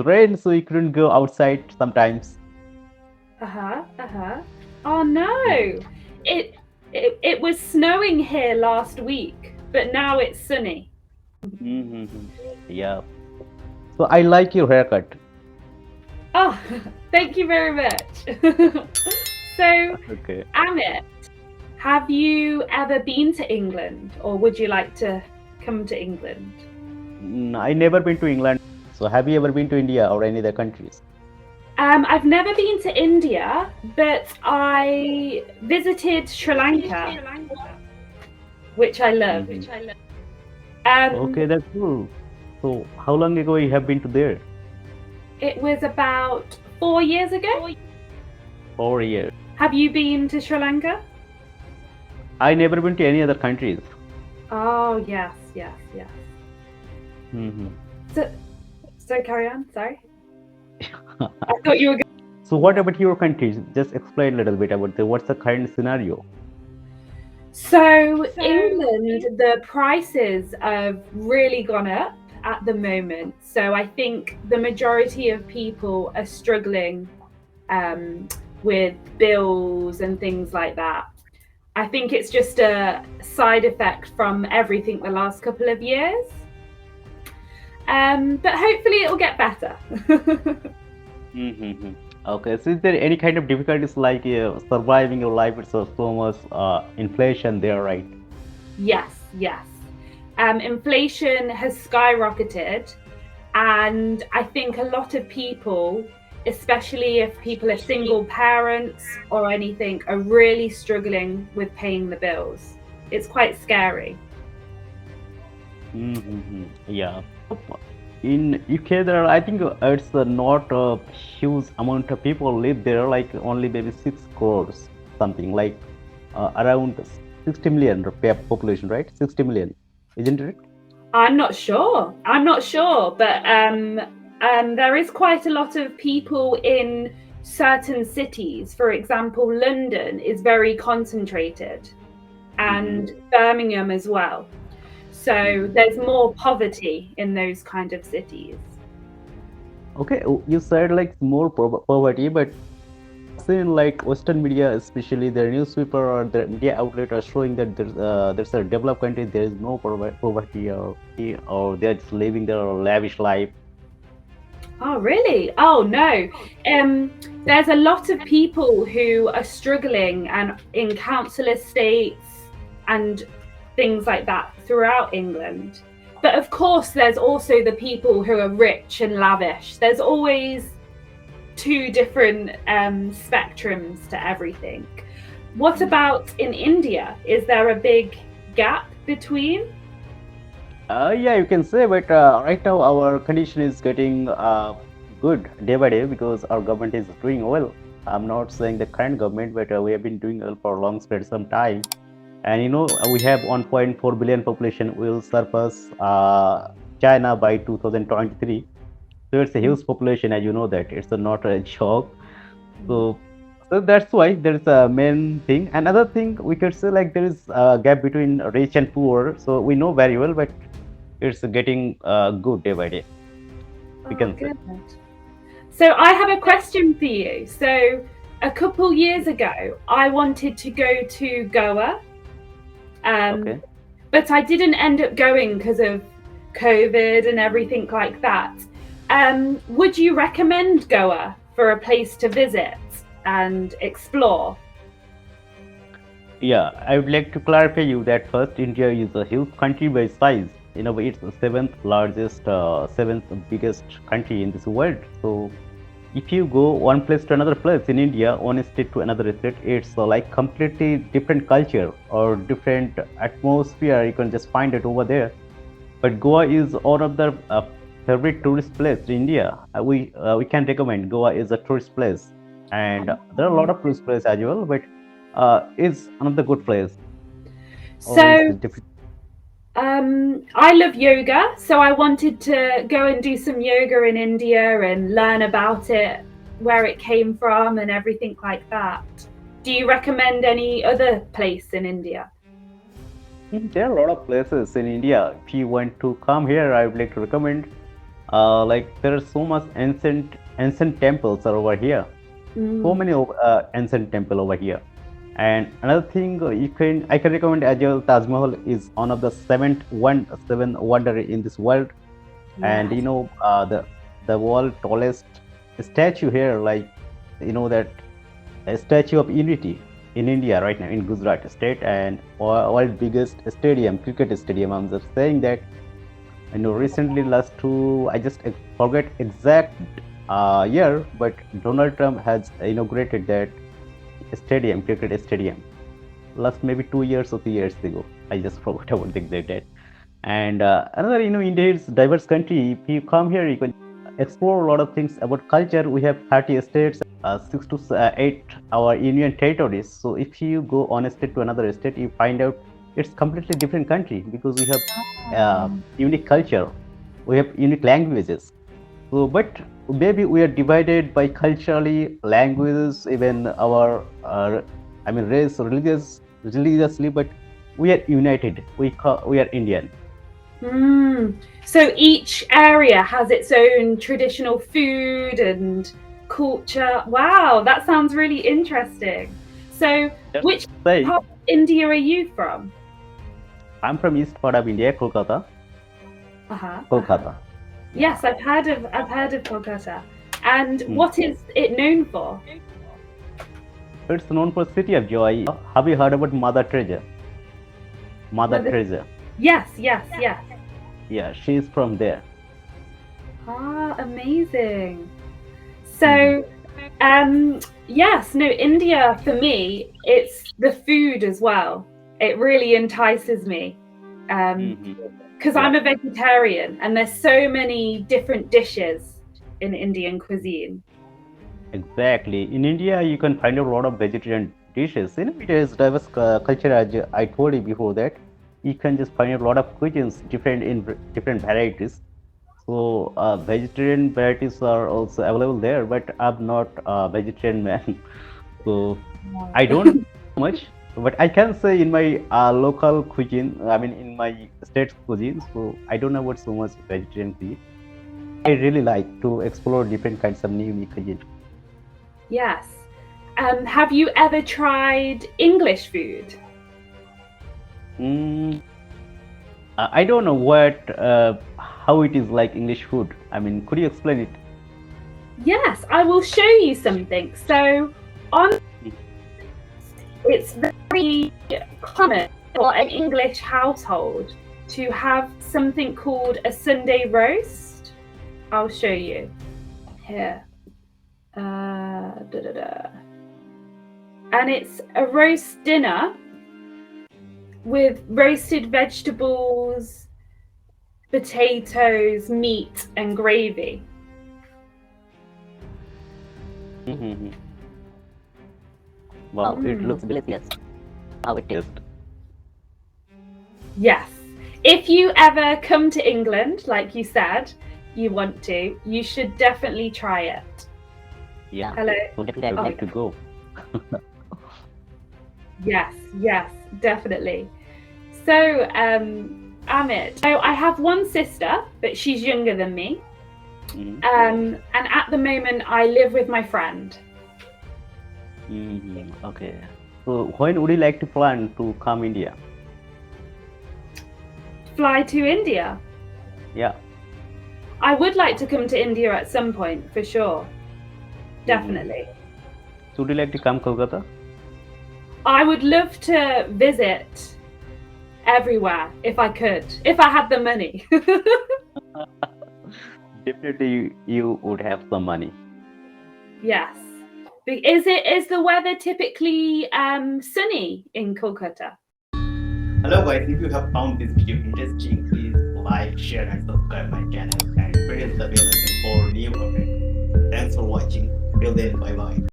rain, so we couldn't go outside sometimes. Uh-huh. Oh no. Mhm. It it was snowing here last week, but now it's sunny. Mm-hmm. Yeah. So I like your haircut. Oh, thank you very much. So, Okay. Amit, have you ever been to England or would you like to come to England? I never been to England. So have you ever been to India or any other countries? I've never been to India, but I visited Sri Lanka, which I loved. Mm-hmm. Um, Okay, that's cool. So how long ago you have been to there? it was about 4 years ago. 4 years. Have you been to Sri Lanka? I never been to any other countries. Oh, yes. Mm-hmm. So, so carry on. Sorry, I thought you were. So what about your countries? Just explain a little bit about what's the current scenario. So, England, the prices have really gone up at the moment. So, I think the majority of people are struggling um, with bills and things like that. I think it's just a side effect from everything the last couple of years. But hopefully, it'll get better. Mm-hmm. Okay, so is there any kind of difficulties like surviving your life with so much inflation there, right? Yes. Inflation has skyrocketed, and I think a lot of people, especially if people are single parents or anything, are really struggling with paying the bills. It's quite scary. Mm-hmm. Yeah. In UK, there are, I think it's not a huge amount of people live there, like only maybe 6 crores, something like around 60 million population, right? 60 million, isn't it? I'm not sure, but there is quite a lot of people in certain cities. For example, London is very concentrated, Mm-hmm. and Birmingham as well. So Mm-hmm. there's more poverty in those kind of cities. Okay, you said like more poverty, but seen like Western media, especially their newspaper or their media outlet, are showing that there's a developed country, there is no poverty or they're just living their lavish life. Oh, really? Oh, no. Um, there's a lot of people who are struggling and in council estates and things like that throughout England. But of course, there's also the people who are rich and lavish. There's always two different spectrums to everything. What about in India? Is there a big gap between? Yeah, you can say, but right now our condition is getting good day by day because our government is doing well. I'm not saying the current government, but we have been doing well for a long spread some time. And we have 1.4 billion population. Will surpass China by 2023. So it's a huge population, as you know that it's not a joke. So, so that's why there's a main thing. Another thing we could say like there is a gap between rich and poor. So we know very well, but it's getting good day by day. We Oh, can say. good. So I have a question for you. So a couple years ago, I wanted to go to Goa, um, Okay. but I didn't end up going because of COVID and everything like that. Would you recommend Goa for a place to visit and explore? Yeah, I would like to clarify you that first, India is a huge country by size. It's the seventh biggest country in this world. So if you go one place to another place in India, one state to another state, it's like completely different culture or different atmosphere. You can just find it over there. But Goa is one of the favorite tourist place in India. We can recommend Goa is a tourist place, and there are a lot of tourist places as well. But is another good place. Always So different. I love yoga, so I wanted to go and do some yoga in India and learn about it, where it came from, and everything like that. Do you recommend any other place in India? There are a lot of places in India. If you want to come here, I would like to recommend. Like there are so much ancient temples are over here. So Mm, many ancient temple over here. And another thing I can recommend as well. Taj Mahal is one of the seven wonder in this world. And yes. the world tallest statue here, like that a statue of unity in India right now in Gujarat state, and world biggest stadium, cricket stadium. I'm just saying that recently last two, I just forget exact year, but Donald Trump has inaugurated that stadium, cricket stadium, last maybe 2 years or 3 years ago. I just forgot about the exact date. And another, India is diverse country. If you come here, you can explore a lot of things about culture. We have 30 states, six to eight our union territories. So if you go on a state to another state, you find out it's completely different country because we have unique culture, we have unique languages. So, but maybe we are divided by culturally, languages, even our, race, religiously, but we are united. We are Indian. Mm. So each area has its own traditional food and culture. Wow, that sounds really interesting. So, That's which say part of India are you from? I'm from east part of India, Kolkata. Uh-huh, uh-huh. Kolkata. Yeah. Yes, I've heard of Kolkata. And Hmm. what is it known for? It's known for City of Joy. Have you heard about Mother Teresa? Mother Mother. Teresa. Yes, yes, yes. Yeah, she's from there. Ah, amazing. Hmm. So, yes, no, India for me, it's the food as well. It really entices me. Hmm. Because Yeah. I'm a vegetarian and there's so many different dishes in Indian cuisine. Exactly. In India, you can find a lot of vegetarian dishes. It is diverse culture, as I told you before that. You can just find a lot of cuisines, different in different varieties. So, vegetarian varieties are also available there, but I'm not a vegetarian man. So, I don't know much, but I can say in my local cuisine, I mean, in my state cuisine, so I don't know what so much vegetarian cuisine. I really like to explore different kinds of new cuisine. Yes. Have you ever tried English food? Mm, I don't know how it is like English food. I mean, could you explain it? Yes, I will show you something. So, on it's very common for an English household to have something called a Sunday roast. I'll show you here. Da, da, da. And it's a roast dinner with roasted vegetables, potatoes, meat, and gravy. Mm-hmm. Wow, it looks delicious. How it tastes. Yes. If you ever come to England, like you said, you want to, you should definitely try it. Yeah. Hello. So definitely I would like to go. Yes, yes, definitely. So, Amit, so I have one sister, but she's younger than me. Mm-hmm. And at the moment, I live with my friend. Mm-hmm. Okay. So when would you like to plan to come India? Fly to India. Yeah. I would like to come to India at some point, for sure. Definitely. So would you like to come Kolkata? I would love to visit everywhere if I could, if I had the money. Definitely you would have some money. Yes. Is the weather typically sunny in Kolkata? Hello guys, if you have found this video interesting, please like, share and subscribe my channel and press the bell icon for new updates. Thanks for watching. Till then, bye bye.